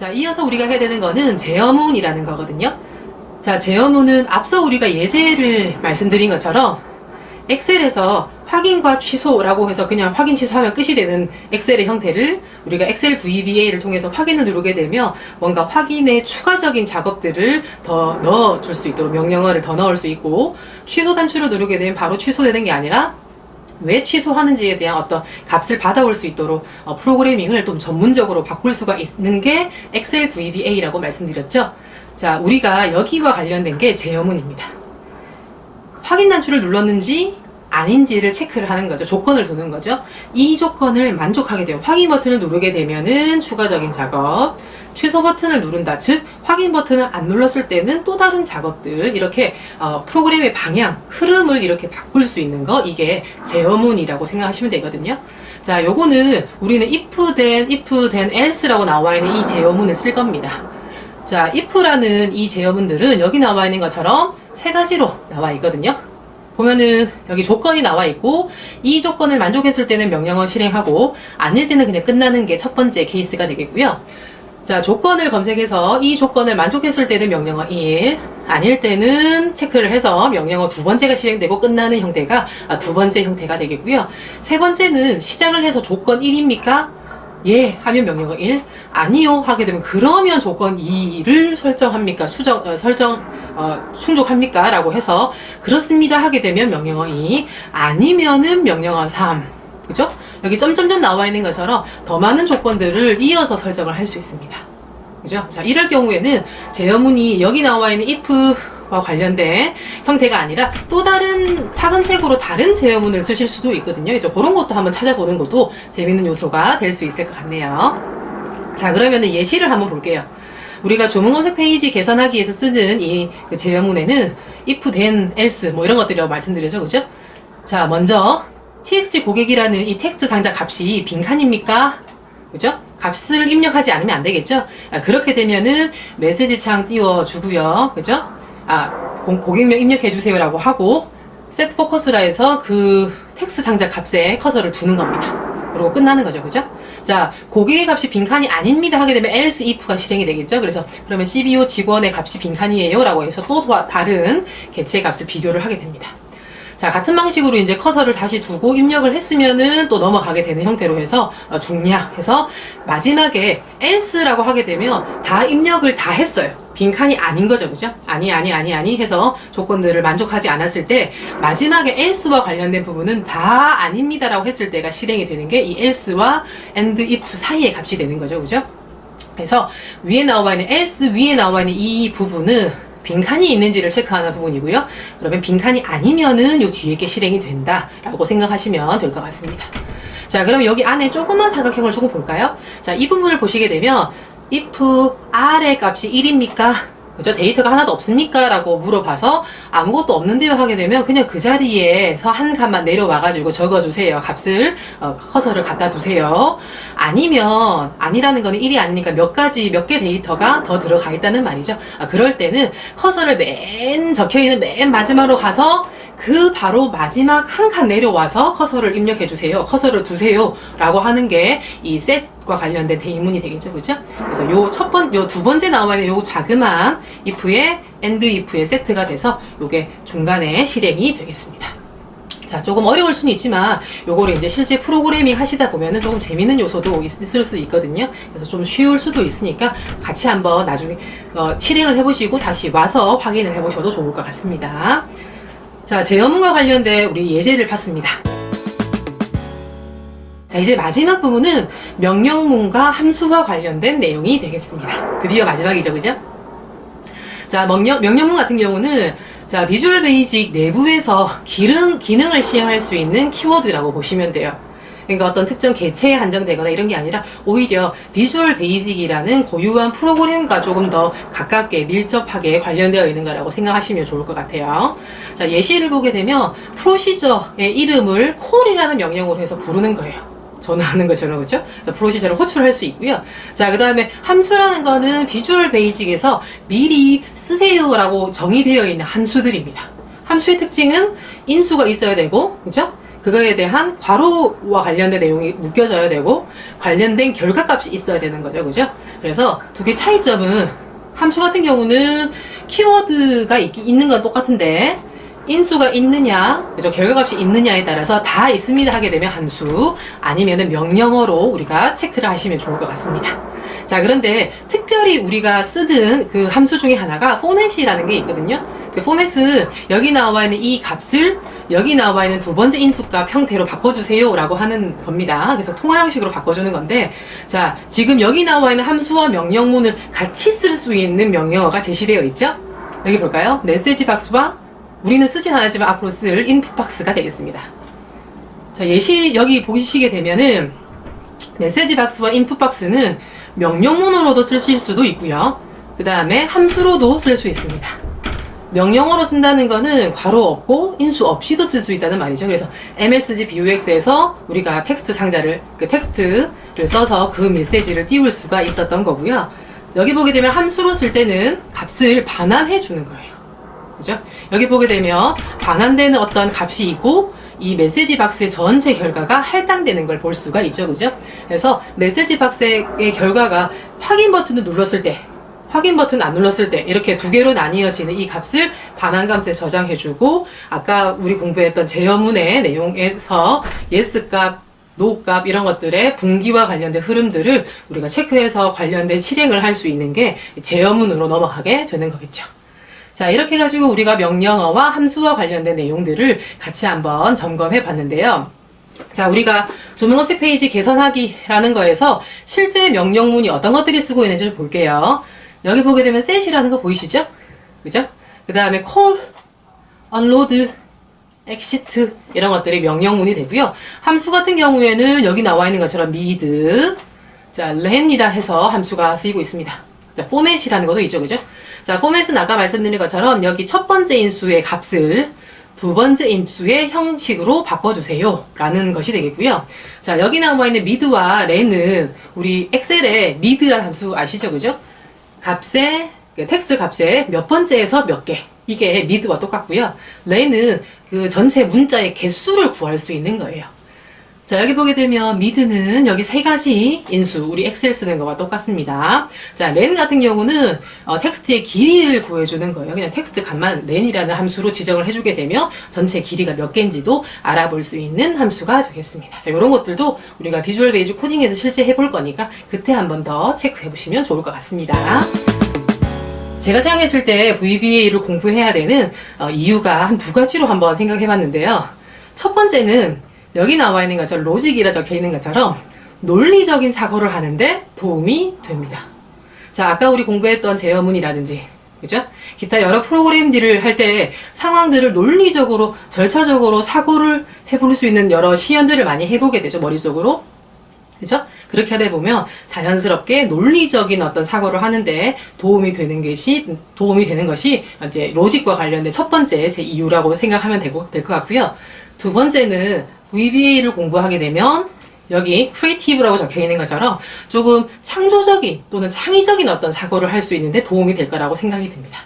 자, 이어서 우리가 해야 되는 거는 제어문이라는 거거든요. 자, 제어문은 앞서 우리가 예제를 말씀드린 것처럼 엑셀에서 확인과 취소라고 해서 그냥 확인 취소하면 끝이 되는 엑셀의 형태를 우리가 엑셀 VBA를 통해서 확인을 누르게 되면 뭔가 확인에 추가적인 작업들을 더 넣어줄 수 있도록 명령어를 더 넣을 수 있고, 취소 단추를 누르게 되면 바로 취소되는 게 아니라 왜 취소하는지에 대한 어떤 값을 받아올 수 있도록 프로그래밍을 좀 전문적으로 바꿀 수가 있는 게 엑셀 VBA라고 말씀드렸죠. 자, 우리가 여기와 관련된 게 제어문입니다. 확인 단추를 눌렀는지 아닌지를 체크를 하는 거죠. 조건을 두는 거죠. 이 조건을 만족하게 돼요. 확인 버튼을 누르게 되면은 추가적인 작업, 취소 버튼을 누른다, 즉 확인 버튼을 안 눌렀을 때는 또 다른 작업들, 이렇게 프로그램의 방향, 흐름을 이렇게 바꿀 수 있는 거, 이게 제어문이라고 생각하시면 되거든요. 자, 요거는 우리는 if then else라고 나와 있는 이 제어문을 쓸 겁니다. 자, if라는 이 제어문들은 여기 나와 있는 것처럼 세 가지로 나와 있거든요. 보면은 여기 조건이 나와 있고, 이 조건을 만족했을 때는 명령어 실행하고 아닐 때는 그냥 끝나는 게 첫 번째 케이스가 되겠고요. 자, 조건을 검색해서 이 조건을 만족했을 때는 명령어 1, 아닐 때는 체크를 해서 명령어 두 번째가 실행되고 끝나는 형태가 두 번째 형태가 되겠고요. 세 번째는 시작을 해서 조건 1입니까? 예 하면 명령어 1, 아니요 하게 되면 그러면 조건 2를 설정합니까? 충족합니까? 라고 해서 그렇습니다 하게 되면 명령어 2, 아니면은 명령어 3. 그죠? 여기 점점점 나와 있는 것처럼 더 많은 조건들을 이어서 설정을 할 수 있습니다. 그죠? 자, 이럴 경우에는 제어문이 여기 나와 있는 if와 관련된 형태가 아니라 또 다른 차선책으로 다른 제어문을 쓰실 수도 있거든요. 그죠? 그런 것도 한번 찾아보는 것도 재밌는 요소가 될 수 있을 것 같네요. 자, 그러면은 예시를 한번 볼게요. 우리가 주문 검색 페이지 개선하기 위해서 쓰는 이 제어문에는 if, then, else 뭐 이런 것들이라고 말씀드렸죠. 그죠? 자, 먼저 txt 고객이라는 이 텍스트 상자 값이 빈칸입니까? 그죠? 값을 입력하지 않으면 안 되겠죠? 그렇게 되면은 메시지 창 띄워주고요. 그죠? 고객명 입력해주세요 라고 하고, set focus라 해서 그 텍스트 상자 값에 커서를 두는 겁니다. 그리고 끝나는 거죠. 그죠? 자, 고객의 값이 빈칸이 아닙니다 하게 되면 else if가 실행이 되겠죠. 그래서 그러면 CBO 직원의 값이 빈칸이에요 라고 해서 또 다른 객체의 값을 비교를 하게 됩니다. 자, 같은 방식으로 이제 커서를 다시 두고 입력을 했으면은 또 넘어가게 되는 형태로 해서 중략해서 마지막에 else라고 하게 되면 다 입력을 다 했어요. 빈칸이 아닌 거죠. 그죠? 아니 해서 조건들을 만족하지 않았을 때 마지막에 else와 관련된 부분은 다 아닙니다라고 했을 때가 실행이 되는 게 이 else와 and if 사이의 값이 되는 거죠. 그죠? 그래서 위에 나와 있는 else 위에 나와 있는 이 부분은 빈칸이 있는지를 체크하는 부분이고요. 그러면 빈칸이 아니면은 요 뒤에 게 실행이 된다라고 생각하시면 될 것 같습니다. 자, 그럼 여기 안에 조그만 사각형을 조금 볼까요? 자, 이 부분을 보시게 되면 if r의 값이 1입니까? 그죠? 데이터가 하나도 없습니까? 라고 물어봐서 아무것도 없는데요 하게 되면 그냥 그 자리에서 한 칸만 내려와가지고 적어주세요. 값을, 커서를 갖다 두세요. 아니면, 아니라는 거는 1이 아니니까 몇 개 데이터가 더 들어가 있다는 말이죠. 그럴 때는 커서를 적혀있는 맨 마지막으로 가서 그 바로 마지막 한 칸 내려와서 커서를 입력해 주세요. 커서를 두세요. 라고 하는 게 이 set과 관련된 대의문이 되겠죠. 그죠? 그래서 요 두 번째 나와 있는 요 자그마한 if에 and if의 set가 돼서 요게 중간에 실행이 되겠습니다. 자, 조금 어려울 수는 있지만 요거를 이제 실제 프로그래밍 하시다 보면은 조금 재밌는 요소도 있을 수 있거든요. 그래서 좀 쉬울 수도 있으니까 같이 한번 나중에 실행을 해보시고 다시 와서 확인을 해보셔도 좋을 것 같습니다. 자, 제어문과 관련된 우리 예제를 봤습니다. 자, 이제 마지막 부분은 명령문과 함수와 관련된 내용이 되겠습니다. 드디어 마지막이죠. 그죠? 자, 명령문 같은 경우는 자, 비주얼 베이직 내부에서 기능을 시행할 수 있는 키워드라고 보시면 돼요. 그러니까 어떤 특정 개체에 한정되거나 이런 게 아니라 오히려 비주얼 베이직이라는 고유한 프로그램과 조금 더 가깝게 밀접하게 관련되어 있는 거라고 생각하시면 좋을 것 같아요. 자, 예시를 보게 되면 프로시저의 이름을 call이라는 명령으로 해서 부르는 거예요. 전화하는 것처럼. 그죠? 프로시저를 호출할 수 있고요. 자, 그 다음에 함수라는 거는 비주얼 베이직에서 미리 쓰세요라고 정의되어 있는 함수들입니다. 함수의 특징은 인수가 있어야 되고, 그죠? 그거에 대한 괄호와 관련된 내용이 묶여져야 되고 관련된 결과값이 있어야 되는 거죠. 그죠? 그래서 두 개 차이점은 함수 같은 경우는 키워드가 있는 건 똑같은데 인수가 있느냐, 그죠? 결과값이 있느냐에 따라서 다 있습니다 하게 되면 함수, 아니면은 명령어로 우리가 체크를 하시면 좋을 것 같습니다. 자, 그런데 특별히 우리가 쓰는 그 함수 중에 하나가 포맷이라는 게 있거든요. 그 포맷은 여기 나와 있는 이 값을 여기 나와 있는 두 번째 인수값 형태로 바꿔주세요 라고 하는 겁니다. 그래서 통화 형식으로 바꿔주는 건데, 자, 지금 여기 나와 있는 함수와 명령문을 같이 쓸 수 있는 명령어가 제시되어 있죠? 여기 볼까요? 메시지 박스와 우리는 쓰진 않았지만 앞으로 쓸 인풋 박스가 되겠습니다. 자, 예시 여기 보시게 되면은 메시지 박스와 인풋 박스는 명령문으로도 쓰실 수도 있고요. 그 다음에 함수로도 쓸 수 있습니다. 명령어로 쓴다는 거는 괄호 없고 인수 없이도 쓸 수 있다는 말이죠. 그래서 MSG BUX에서 우리가 텍스트 상자를, 그 텍스트를 써서 그 메시지를 띄울 수가 있었던 거고요. 여기 보게 되면 함수로 쓸 때는 값을 반환해 주는 거예요. 그죠? 여기 보게 되면 반환되는 어떤 값이 있고 이 메시지 박스의 전체 결과가 할당되는 걸 볼 수가 있죠. 그죠? 그래서 메시지 박스의 결과가 확인 버튼을 눌렀을 때, 확인 버튼 안 눌렀을 때 이렇게 두 개로 나뉘어지는 이 값을 반환값에 저장해주고, 아까 우리 공부했던 제어문의 내용에서 yes 값, no 값 이런 것들의 분기와 관련된 흐름들을 우리가 체크해서 관련된 실행을 할 수 있는 게 제어문으로 넘어가게 되는 거겠죠. 자, 이렇게 해가지고 우리가 명령어와 함수와 관련된 내용들을 같이 한번 점검해 봤는데요. 자, 우리가 조명업색 페이지 개선하기라는 거에서 실제 명령문이 어떤 것들이 쓰고 있는지 좀 볼게요. 여기 보게 되면 set이라는 거 보이시죠? 그죠? 그 다음에 call, unload, exit 이런 것들이 명령문이 되고요. 함수 같은 경우에는 여기 나와 있는 것처럼 mid, 자, len이라 해서 함수가 쓰이고 있습니다. 자, format이라는 것도 있죠. 그죠? 자, 포맷은 아까 말씀드린 것처럼 여기 첫 번째 인수의 값을 두 번째 인수의 형식으로 바꿔주세요 라는 것이 되겠고요. 자, 여기 나와 있는 mid와 len은 우리 엑셀에 mid라는 함수 아시죠? 그죠? 값에, 텍스트 값에 몇 번째에서 몇 개, 이게 mid와 똑같고요. len은 그 전체 문자의 개수를 구할 수 있는 거예요. 자, 여기 보게 되면 mid는 여기 세 가지 인수, 우리 엑셀 쓰는 거와 똑같습니다. 자, len 같은 경우는 텍스트의 길이를 구해주는 거예요. 그냥 텍스트 값만 len이라는 함수로 지정을 해주게 되면 전체 길이가 몇 개인지도 알아볼 수 있는 함수가 되겠습니다. 자, 이런 것들도 우리가 비주얼 베이직 코딩에서 실제 해볼 거니까 그때 한 번 더 체크해 보시면 좋을 것 같습니다. 제가 생각했을 때 VBA를 공부해야 되는 이유가 한 두 가지로 한번 생각해 봤는데요. 첫 번째는 여기 나와 있는 것처럼 로직이라 적혀 있는 것처럼 논리적인 사고를 하는데 도움이 됩니다. 자, 아까 우리 공부했던 제어문이라든지, 그죠? 기타 여러 프로그램들을 할 때 상황들을 논리적으로, 절차적으로 사고를 해볼 수 있는 여러 시연들을 많이 해보게 되죠, 머릿속으로. 그죠? 그렇게 하다 보면 자연스럽게 논리적인 어떤 사고를 하는데 도움이 되는 것이 이제 로직과 관련된 첫 번째 제 이유라고 생각하면 될 것 같고요. 두 번째는 VBA를 공부하게 되면 여기 크리에이티브라고 적혀 있는 것처럼 조금 창조적인 또는 창의적인 어떤 사고를 할 수 있는데 도움이 될 거라고 생각이 듭니다.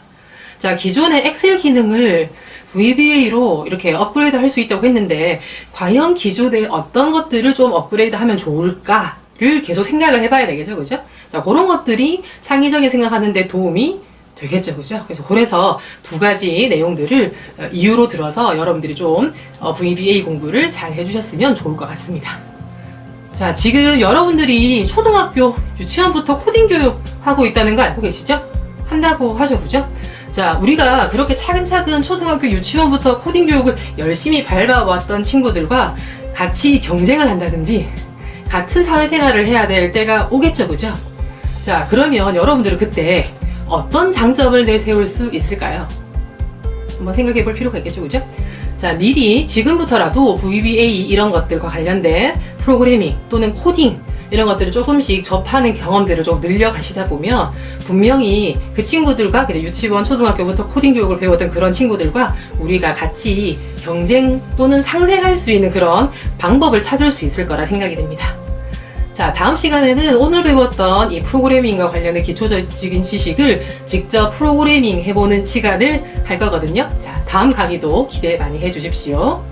자, 기존의 엑셀 기능을 VBA로 이렇게 업그레이드 할 수 있다고 했는데 과연 기존에 어떤 것들을 좀 업그레이드 하면 좋을까를 계속 생각을 해봐야 되겠죠. 그죠? 자, 그런 것들이 창의적인 생각하는데 도움이 되겠죠. 그죠? 그래서 두 가지 내용들을 이유로 들어서 여러분들이 좀 VBA 공부를 잘 해주셨으면 좋을 것 같습니다. 자, 지금 여러분들이 초등학교 유치원부터 코딩 교육 하고 있다는 거 알고 계시죠? 한다고 하죠. 그죠? 자, 우리가 그렇게 차근차근 초등학교 유치원부터 코딩 교육을 열심히 밟아왔던 친구들과 같이 경쟁을 한다든지 같은 사회생활을 해야 될 때가 오겠죠. 그죠? 자, 그러면 여러분들은 그때 어떤 장점을 내세울 수 있을까요? 한번 생각해 볼 필요가 있겠죠. 그죠? 자, 미리 지금부터라도 VBA 이런 것들과 관련된 프로그래밍 또는 코딩 이런 것들을 조금씩 접하는 경험들을 좀 늘려가시다 보면 분명히 그 친구들과 유치원, 초등학교부터 코딩 교육을 배웠던 그런 친구들과 우리가 같이 경쟁 또는 상생할 수 있는 그런 방법을 찾을 수 있을 거라 생각이 됩니다. 자, 다음 시간에는 오늘 배웠던 이 프로그래밍과 관련된 기초적인 지식을 직접 프로그래밍 해보는 시간을 할 거거든요. 자, 다음 강의도 기대 많이 해주십시오.